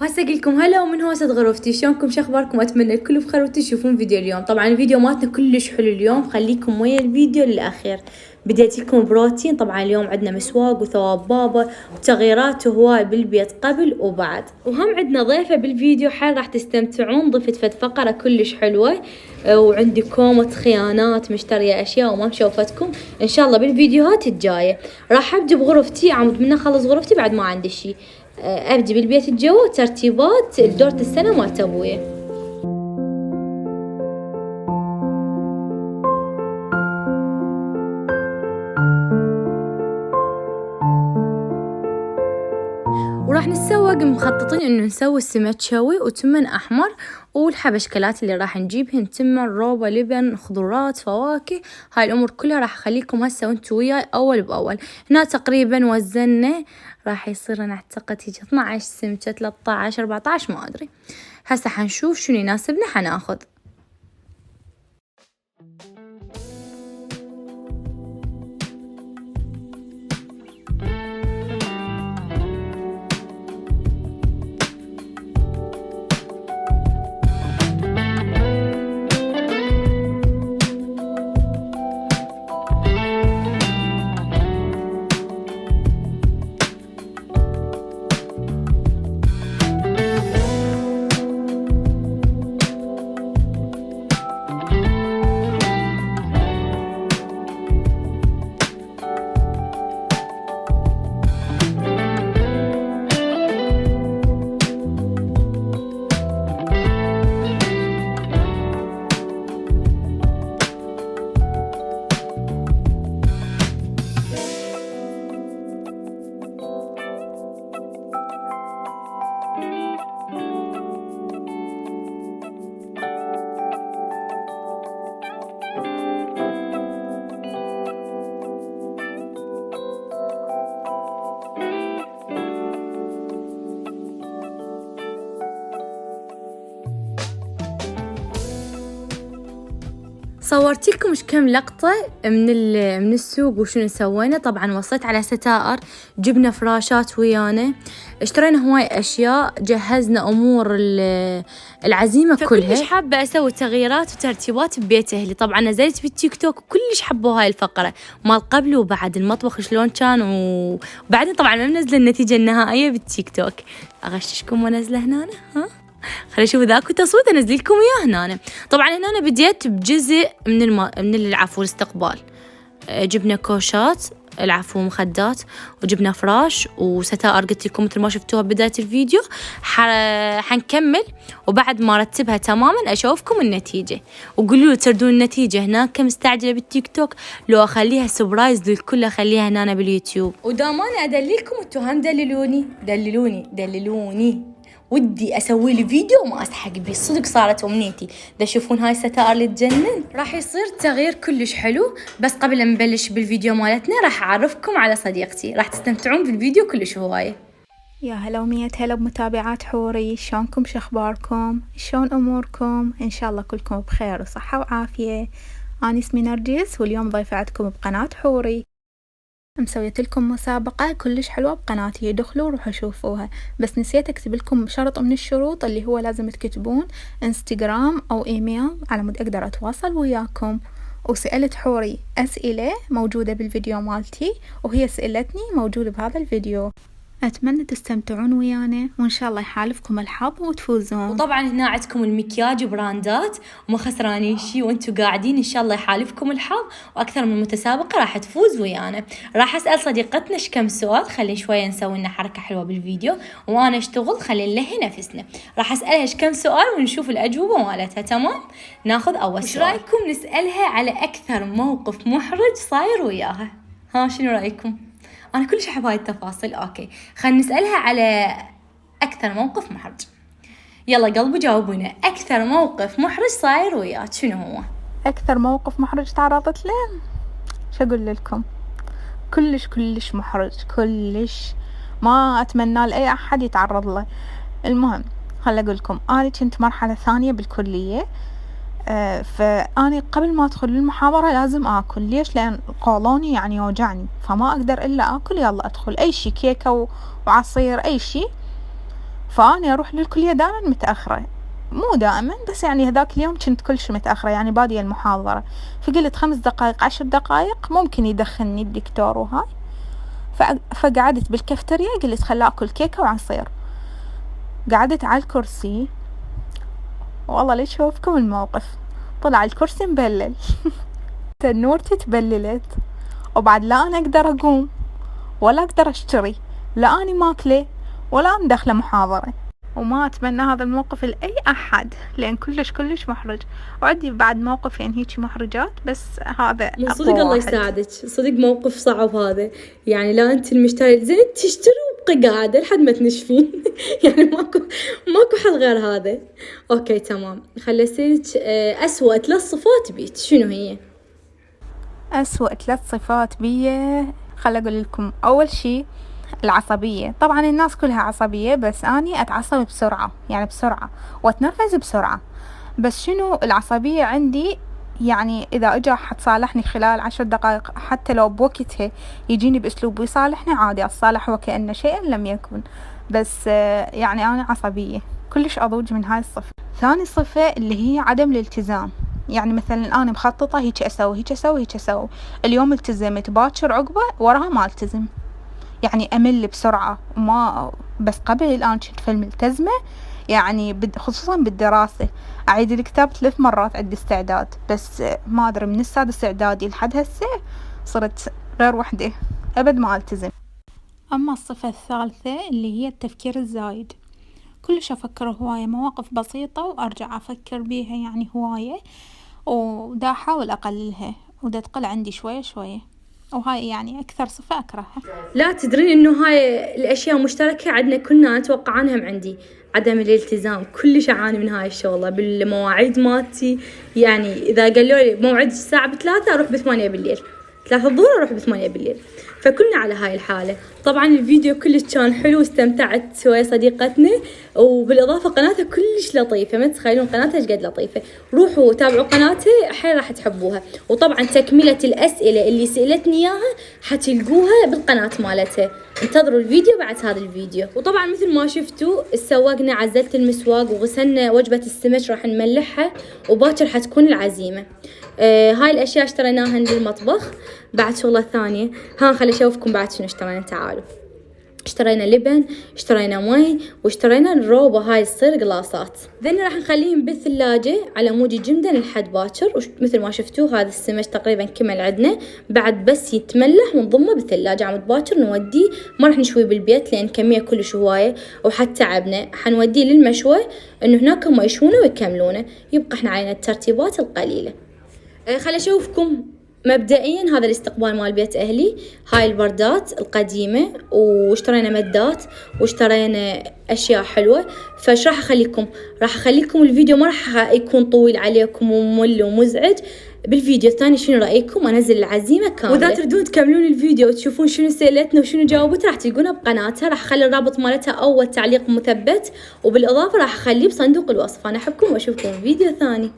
وهسه اقولكم هلا ومن هوسة غرفتي، شلونكم شخباركم؟ اتمنى الكل بخير وتشوفون فيديو اليوم. طبعا الفيديو مالتنا كلش حلو اليوم، خليكم ويا الفيديو للاخير. بديت لكم بروتين. طبعا اليوم عندنا مسواق وثواب بابا وتغييرات هواي بالبيت قبل وبعد، وهم عندنا ضيفة بالفيديو حال راح تستمتعون. ضفت فد فقرة كلش حلوة، وعندي كومة خيانات مشترية اشياء وما مشوفتكم ان شاء الله بالفيديوهات الجاية. راح ابدي بغرفتي، عمود من اخلص غرفتي بعد ما عندي شي ابدي بالبيت الجو ترتيبات دورة السنة مالت ابويا. وراح نتسوق مخططين انه نسوي السمك شوي وتمن احمر، والحبشكلات اللي راح نجيبهن تمن روبة لبن خضروات فواكه. هاي الامور كلها راح اخليكم هسه وانتوا وياي اول باول. هنا تقريبا وزننا راح يصير انا اعتقد هيك 12 سمكة 13 14 ما ادري. هسه حنشوف شنو يناسبنا حناخذ. صورت لكم كم لقطة من السوق وشنو سوينا. طبعا وصلت على ستائر، جبنا فراشات ويانا، اشترينا هواي اشياء، جهزنا امور العزيمة كلها. فكلش حابة اسوي تغييرات وترتيبات ببيت اهلي. طبعا نزلت بالتيك توك وكلش حبوا هاي الفقرة مال قبل وبعد المطبخ شلون كان، وبعدين طبعا ما منزله النتيجة النهائية بالتيك توك. اغششكم وانزله هنا ها، خلينا نشوف ذاك التصويت انزل لكم اياه هنا. طبعا هنا بديت بجزء من العفو الاستقبال. جبنا كوشات العفو مخدات، وجبنا فراش وستائر قلت لكم مثل ما شفتوها بداية الفيديو. حنكمل وبعد ما رتبها تماما اشوفكم النتيجة، وقولوا لي تردون النتيجة هناك مستعجلة بالتيك توك لو اخليها سبرايز للكل، اخليها هنا باليوتيوب. ودام انا ادللكم انتو هم دللوني ودي اسوي لي فيديو وما اسحق بيه. صدق صارت امنيتي. تشوفون هاي الستائر اللي تجنن. راح يصير تغيير كلش حلو، بس قبل ما نبلش بالفيديو مالتنا راح اعرفكم على صديقتي، راح تستمتعون بالفيديو كلش هوايه. يا هلا ومية هلا بمتابعات حوري، شلونكم شخباركم؟ شلون اموركم؟ ان شاء الله كلكم بخير وصحة وعافية. انا اسمي نرجس واليوم ضيفة عندكم بقناة حوري. مسويت لكم مسابقة كلش حلوة بقناتي، دخلوا روحوا شوفوها. بس نسيت اكتب لكم شرط من الشروط اللي هو لازم تكتبون انستغرام او ايميل على مود اقدر اتواصل وياكم. وسألت حوري اسئلة موجودة بالفيديو مالتي، وهي سألتني موجودة بهذا الفيديو. أتمنى تستمتعون ويانا وإن شاء الله يحالفكم الحظ وتفوزون. وطبعا هنا عندكم المكياج براندات وما خسرانين شي، وانتوا قاعدين إن شاء الله يحالفكم الحظ، وأكثر من متسابقة راح تفوز ويانا. راح أسأل صديقتنا كم سؤال، خلي شوية نسوي لنا حركة حلوة بالفيديو وأنا أشتغل، خلي نلهي نفسنا. راح أسألها كم سؤال ونشوف الأجوبة مالتها. تمام، ناخذ أول سؤال. ايش رأيكم نسألها على أكثر موقف محرج صاير وياها؟ ها شنو رأيكم؟ أنا كلش أحب هاي التفاصيل. أوكي خلينا نسألها على أكثر موقف محرج. يلا قلبوا جاوبونا، أكثر موقف محرج صاير وياك شنو هو؟ أكثر موقف محرج تعرضت له شو أقول لكم؟ كلش محرج، كلش ما أتمنى لأي أحد يتعرض له. المهم خل أقول لكم، أنا كنت مرحلة ثانية بالكلية، فأنا قبل ما أدخل المحاضرة لازم أكل. ليش؟ لأن قولوني يعني يوجعني، فما أقدر إلا أكل. يلا أدخل أي شي، كيكة وعصير أي شي. فأنا أروح للكلية دائما متأخرة، مو دائما بس يعني هذاك اليوم كنت كلش متأخرة، يعني بادية المحاضرة، فقلت 5 دقايق 10 دقايق ممكن يدخلني الدكتور وهاي. فقعدت بالكافتريا، قلت خلا أكل كيكة وعصير. قعدت على الكرسي، والله ليش أشوفكم الموقف، طلع الكرسي مبلل تنورتي تبللت، وبعد لا أنا أقدر أقوم ولا أقدر أشتري، لا أني ماكلة ولا أنا داخلة محاضرة. وما أتمنى هذا الموقف لأي أحد، لأن كلش محرج. وعندي بعد موقف يعني هيك محرجات، بس هذا من صدق الله يساعدك، صدق موقف صعب هذا. يعني لا أنت المشتري زين تشتري وبقي قاعدة لحد ما تنشفين يعني ماكو حل غير هذا. أوكي تمام، خلي أسألك أسوأ 3 صفات بيك شنو هي؟ أسوأ 3 صفات بي، خل أقول لكم. أول شي العصبية. طبعا الناس كلها عصبية، بس أني أتعصب بسرعة، يعني بسرعة، وأتنرفز بسرعة. بس شنو العصبية عندي، يعني إذا أجا حد صالحني خلال 10 دقائق حتى لو بوقتها يجيني بأسلوب يصالحني، عادي أتصالح وكأن شيئا لم يكن. بس يعني أنا عصبية، كلش أضوج من هاي الصفة. ثاني صفة اللي هي عدم الالتزام. يعني مثلا أنا مخططة هيك أسوي هيك أسوي هيك أسوي، اليوم التزمت، باكر عقبه وراها ما التزم، يعني أمل بسرعة. وما بس قبل الآن كنت ملتزمة، يعني خصوصا بالدراسة أعيد الكتاب 3 مرات عندي استعداد، بس ما أدري من السادس إعدادي لحد هسه صرت غير وحدة، أبد ما ألتزم. أما الصفة الثالثة اللي هي التفكير الزايد، كلش أفكر هواية مواقف بسيطة وأرجع أفكر بيها يعني هواية، ودا أحاول أقللها، ودا تقل عندي شوية شوية، وهاي يعني أكثر صفة أكرهها. لا تدرين إنه هاي الأشياء مشتركة عندنا كلنا، أتوقع عنها عندي عدم الالتزام. كلش أعاني من هاي الشغلة بالمواعيد مالتي. يعني إذا قالوا لي موعد الساعة 3 أروح 8 بالليل، 3 الظهر أروح 8 بالليل، فكلنا على هاي الحالة. طبعا الفيديو كلش كان حلو واستمتعت ويا صديقتنا، وبالإضافة قناتها كلش لطيفة، ما تتخيلون قناتها ايش قد لطيفة. روحوا تابعوا قناتها، حيل راح تحبوها. وطبعا تكملة الأسئلة اللي سألتني إياها حتلقوها بالقناة مالتها. انتظروا الفيديو بعد هذا الفيديو. وطبعا مثل ما شفتوا سوقنا، عزلت المسواق وغسلنا وجبة السمك راح نملحها، وباكر حتكون العزيمة. هاي الأشياء اشتريناها بالمطبخ. بعد شغلة ثانية، خلي أشوفكم بعد شنو اشترينا. تعالوا. اشترينا لبن، اشترينا مي، واشترينا الروبة هاي تصير قلاصات. ذن راح نخليهم بالثلاجة على مود جمدا لحد باكر. مثل ما شفتوا هذا السمك تقريبا كمل عندنا، بعد بس يتملح ونضمه بالثلاجة عمود باكر نوديه. ما راح نشويه بالبيت لأن كمية كلش هواية وحتعبنا، حنوديه للمشوى إنه هناك هم يشونه ويكملونه. يبقى احنا علينا الترتيبات القليلة. خلي أشوفكم مبدئيا هذا الاستقبال مال بيت أهلي. هاي البردات القديمة، واشترينا مدات، واشترينا أشياء حلوة. فايش راح أخليكم الفيديو ما راح يكون طويل عليكم وممل ومزعج. بالفيديو الثاني شنو رأيكم أنزل العزيمة كاملة. وإذا تردون تكملون الفيديو وتشوفون شنو سألتنا وشنو جاوبت، راح تلقونها بقناتها. راح أخلي الرابط مالتها أول تعليق مثبت، وبالإضافة راح أخليه بصندوق الوصف. أنا أحبكم وأشوفكم في فيديو ثاني.